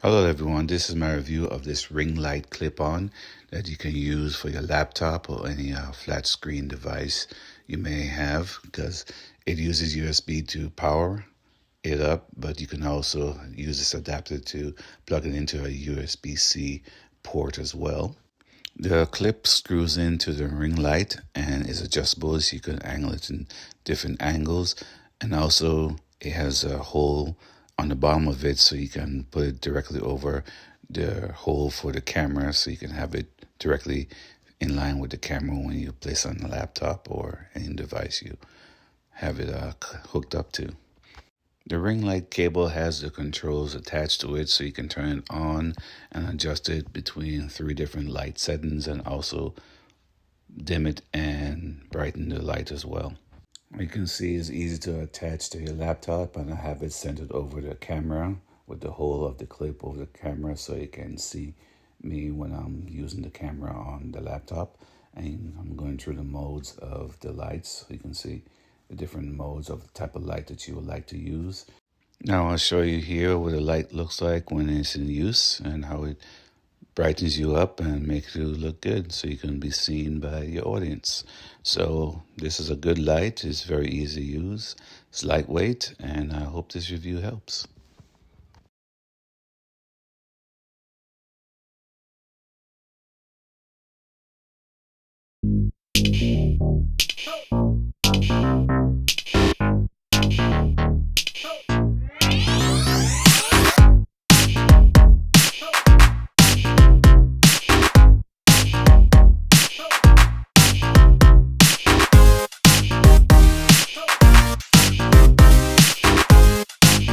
Hello everyone, this is my review of this ring light clip-on that you can use for your laptop or any flat screen device you may have, because it uses USB to power it up, but you can also use this adapter to plug it into a USB-C port as well. The clip screws into the ring light and is adjustable, so you can angle it in different angles, and also it has a hole on the bottom of it so you can put it directly over the hole for the camera, so you can have it directly in line with the camera when you place it on the laptop or any device you have it hooked up to. The ring light cable has the controls attached to it, so you can turn it on and adjust it between 3 different light settings, and also dim it and brighten the light as well. You can see it's easy to attach to your laptop, and I have it centered over the camera with the hole of the clip over the camera, so you can see me when I'm using the camera on the laptop. And I'm going through the modes of the lights, so you can see the different modes of the type of light that you would like to use. Now I'll show you here what the light looks like when it's in use and how it brightens you up and makes you look good so you can be seen by your audience. So this is a good light. It's very easy to use. It's lightweight, and I hope this review helps.